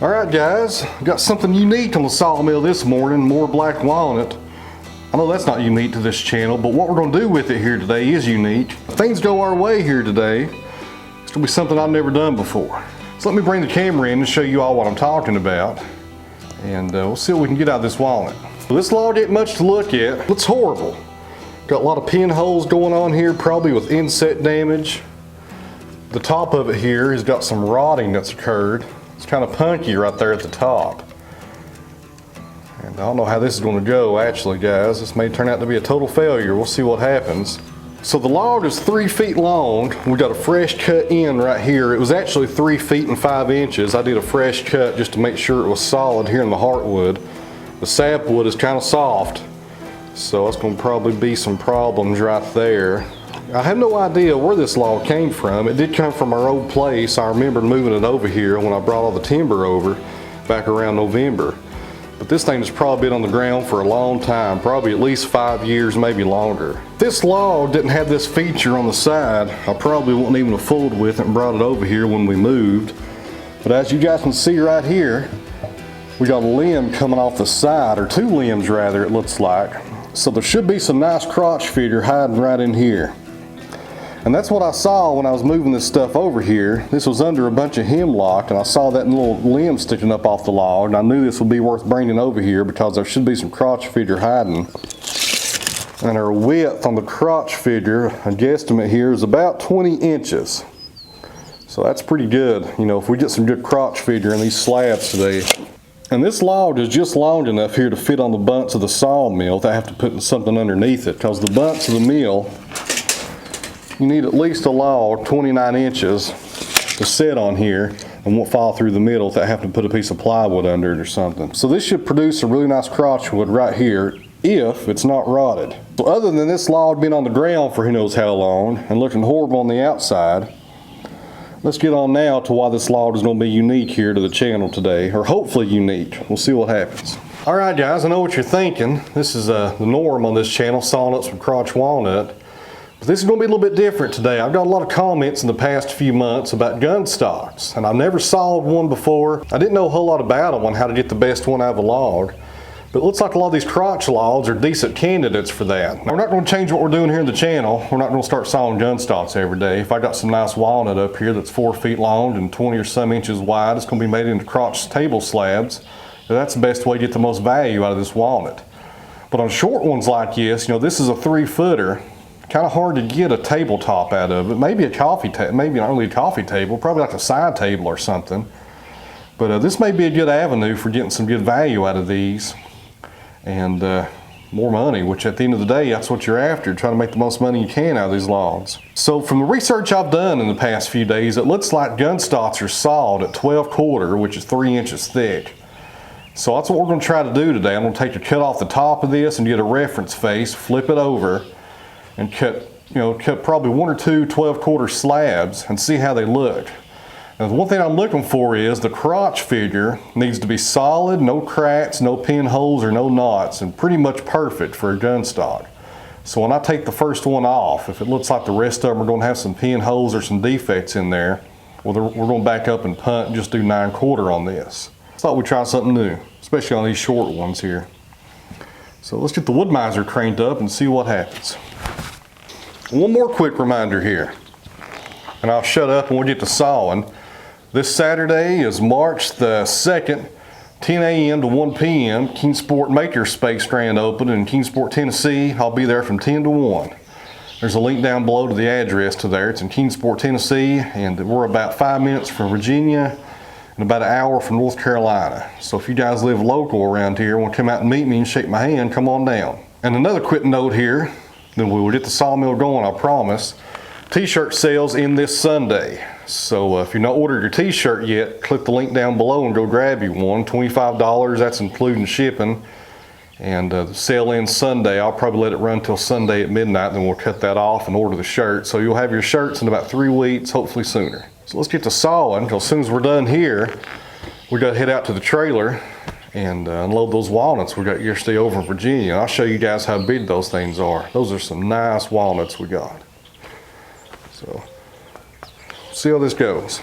Alright guys, got something unique on the sawmill this morning, more black walnut. I know that's not unique to this channel, but what we're going to do with it here today is unique. If things go our way here today, it's going to be something I've never done before. So let me bring the camera in and show you all what I'm talking about, and we'll see what we can get out of this walnut. So this log ain't much to look at. It's horrible. Got a lot of pinholes going on here, probably with insect damage. The top of it here has got some rotting that's occurred. It's kind of punky right there at the top. And I don't know how this is going to go actually, guys. This may turn out to be a total failure. We'll see what happens. So the log is 3 feet long. We got a fresh cut in right here. It was actually 3 feet and 5 inches. I did a fresh cut just to make sure it was solid here in the heartwood. The sapwood is kind of soft, so that's going to probably be some problems right there. I have no idea where this log came from. It did come from our old place. I remember moving it over here when I brought all the timber over back around November. But this thing has probably been on the ground for a long time, probably at least 5 years, maybe longer. If this log didn't have this feature on the side, I probably wouldn't even have fooled with it and brought it over here when we moved. But as you guys can see right here, we got a limb coming off the side, or 2 limbs rather, it looks like. So there should be some nice crotch figure hiding right in here. And that's what I saw when I was moving this stuff over here. This was under a bunch of hemlock, and I saw that little limb sticking up off the log, and I knew this would be worth bringing over here because there should be some crotch figure hiding. And our width on the crotch figure, a guesstimate here, is about 20 inches. So that's pretty good, you know, if we get some good crotch figure in these slabs today. And this log is just long enough here to fit on the bunts of the sawmill without having to put something underneath it, because the bunts of the mill, you need at least a log 29 inches to sit on here and won't fall through the middle without having to put a piece of plywood under it or something. So this should produce a really nice crotchwood right here if it's not rotted. So other than this log being on the ground for who knows how long and looking horrible on the outside, let's get on now to why this log is going to be unique here to the channel today, or hopefully unique. We'll see what happens. Alright guys, I know what you're thinking. This is the norm on this channel, sawing up some crotch walnut. But this is going to be a little bit different today. I've got a lot of comments in the past few months about gun stocks, and I've never sawed one before. I didn't know a whole lot about them on how to get the best one out of a log. But it looks like a lot of these crotch logs are decent candidates for that. Now, we're not going to change what we're doing here in the channel. We're not going to start sawing gun stocks every day. If I got some nice walnut up here that's 4 feet long and 20 or some inches wide, it's going to be made into crotch table slabs. So that's the best way to get the most value out of this walnut. But on short ones like this, you know, this is a 3-footer. Kind of hard to get a tabletop out of it. Maybe a coffee table, maybe not only a coffee table, probably like a side table or something. But this may be a good avenue for getting some good value out of these. And more money, which at the end of the day, that's what you're after, trying to make the most money you can out of these logs. So from the research I've done in the past few days, it looks like gun stocks are sawed at 12/4, which is 3 inches thick. So that's what we're going to try to do today. I'm going to take the cut off the top of this and get a reference face, flip it over, and cut probably 1 or 2 12/4 slabs and see how they look. Now the one thing I'm looking for is the crotch figure needs to be solid, no cracks, no pinholes or no knots, and pretty much perfect for a gun stock. So when I take the first one off, if it looks like the rest of them are going to have some pinholes or some defects in there, well, we're going to back up and punt and just do 9/4 on this. I thought we'd try something new, especially on these short ones here. So let's get the wood-mizer cranked up and see what happens. One more quick reminder here, and I'll shut up and we'll get to sawing. This Saturday is March the 2nd, 10 a.m. to 1 p.m. Kingsport Makerspace grand open in Kingsport, Tennessee. I'll be there from 10 to 1. There's a link down below to the address to there. It's in Kingsport, Tennessee, and we're about 5 minutes from Virginia and about an hour from North Carolina. So if you guys live local around here, want to come out and meet me and shake my hand, come on down. And another quick note here, then we will get the sawmill going, I promise. T-shirt sales in this Sunday. So if you've not ordered your t-shirt yet, click the link down below and go grab you one. $25, that's including shipping. And the sale ends Sunday. I'll probably let it run till Sunday at midnight, then we'll cut that off and order the shirt. So you'll have your shirts in about 3 weeks, hopefully sooner. So let's get to sawing, because as soon as we're done here, we got to head out to the trailer and unload those walnuts we got yesterday over in Virginia. I'll show you guys how big those things are. Those are some nice walnuts we got. So, see how this goes.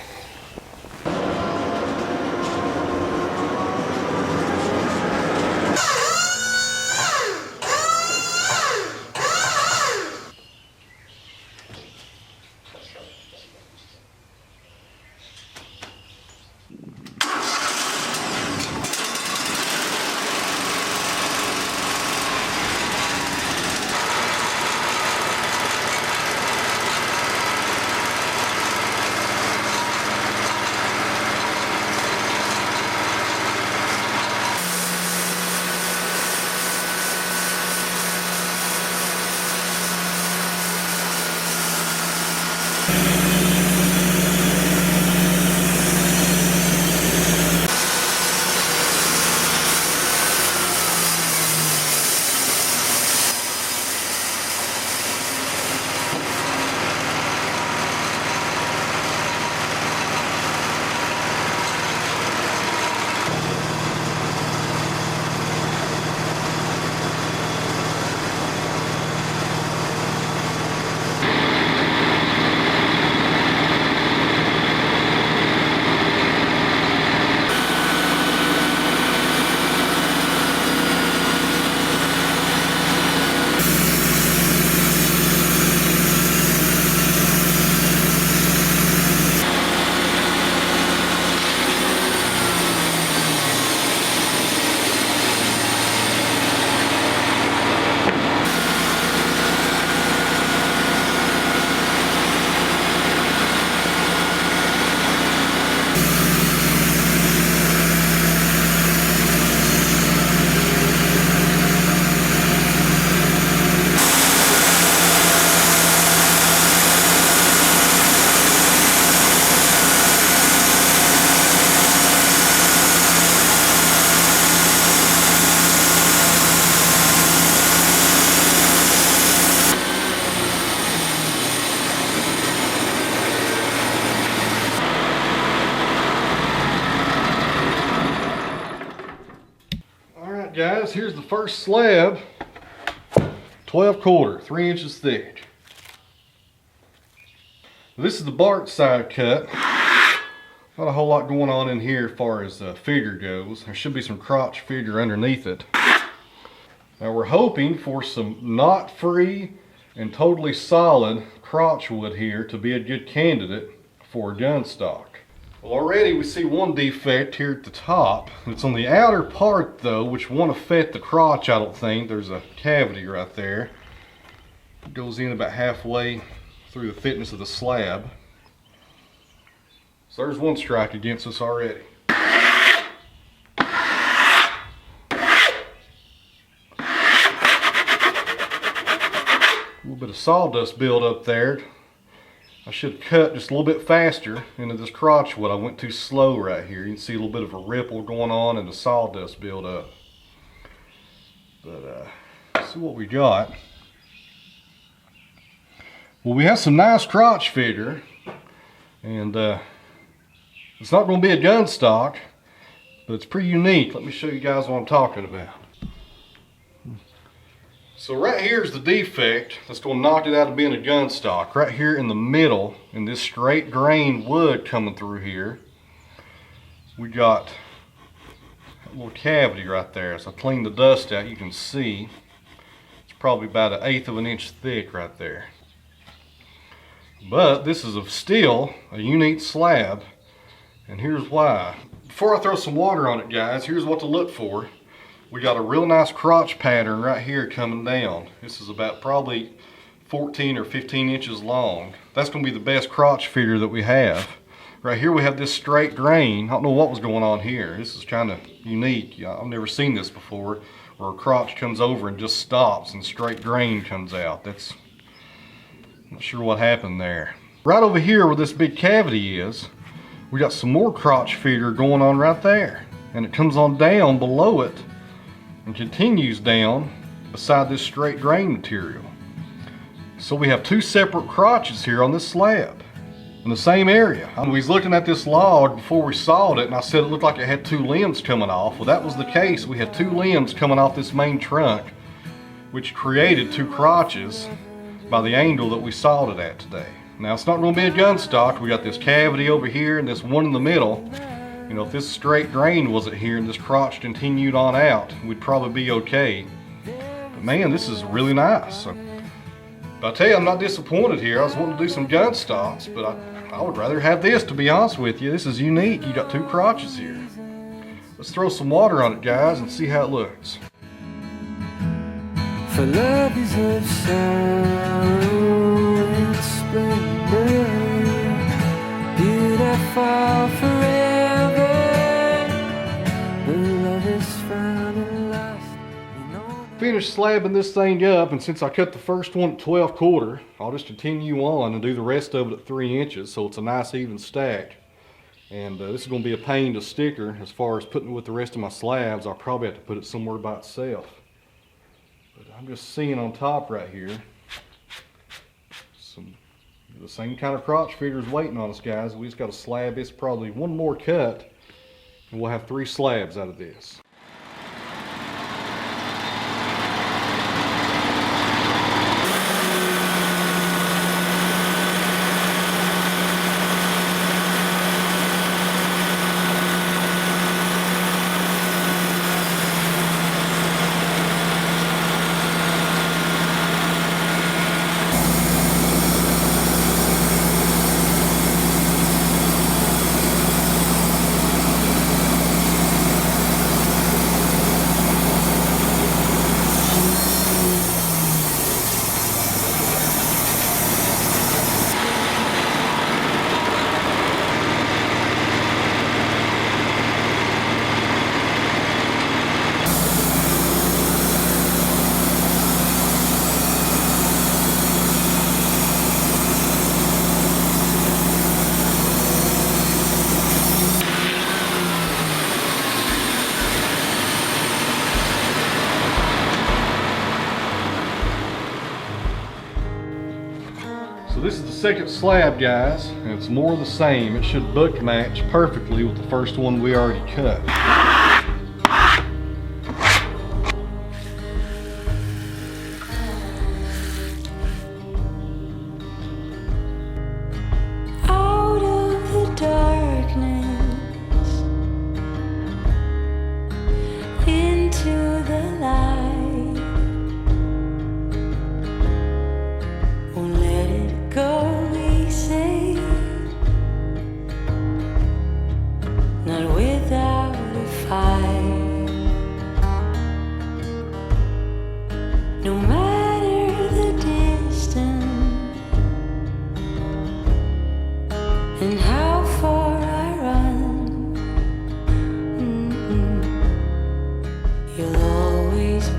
Guys, here's the first slab, 12/4, 3 inches thick. This is the bark side cut. Not a whole lot going on in here as far as figure goes. There should be some crotch figure underneath it. Now we're hoping for some knot-free and totally solid crotch wood here to be a good candidate for a gun stock. Well, already we see one defect here at the top. It's on the outer part though, which won't affect the crotch, I don't think. There's a cavity right there. It goes in about halfway through the thickness of the slab. So there's one strike against us already. A little bit of sawdust buildup there. I should have cut just a little bit faster into this crotch wood. I went too slow right here. You can see a little bit of a ripple going on and the sawdust buildup. But let's see what we got. Well, we have some nice crotch figure, and it's not going to be a gun stock, but it's pretty unique. Let me show you guys what I'm talking about. So right here is the defect that's going to knock it out of being a gun stock. Right here in the middle, in this straight grain wood coming through here, we got a little cavity right there. So I cleaned the dust out. You can see it's probably about 1/8 of an inch thick right there. But this is still a unique slab, and here's why. Before I throw some water on it, guys, here's what to look for. We got a real nice crotch pattern right here coming down. This is about probably 14 or 15 inches long. That's going to be the best crotch figure that we have. Right here we have this straight grain. I don't know what was going on here. This is kind of unique. I've never seen this before, where a crotch comes over and just stops and straight grain comes out. That's not sure what happened there. Right over here where this big cavity is, we got some more crotch figure going on right there. And it comes on down below it and continues down beside this straight grain material. So we have two separate crotches here on this slab in the same area. We was looking at this log before we sawed it, and I said it looked like it had 2 limbs coming off. Well, that was the case. We had 2 limbs coming off this main trunk, which created 2 crotches by the angle that we sawed it at today. Now it's not going to be a gun stock. We got this cavity over here and this one in the middle. You know, if this straight grain wasn't here and this crotch continued on out, we'd probably be okay. But man, this is really nice. But I tell you, I'm not disappointed here. I was wanting to do some gun stocks, but I would rather have this, to be honest with you. This is unique. You got 2 crotches here. Let's throw some water on it, guys, and see how it looks. For love is of sorrow and splendor, beautiful forever, but love is found and lost. Finished slabbing this thing up, and since I cut the first one at 12/4, I'll just continue on and do the rest of it at 3 inches, so it's a nice even stack. And this is going to be a pain to sticker. As far as putting it with the rest of my slabs, I'll probably have to put it somewhere by itself. But I'm just seeing on top right here, the same kind of crotch figures waiting on us, guys. We just got to slab this, probably one more cut, and we'll have 3 slabs out of this. So this is the second slab, guys, and it's more of the same. It should book match perfectly with the first one we already cut.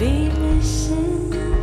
be missing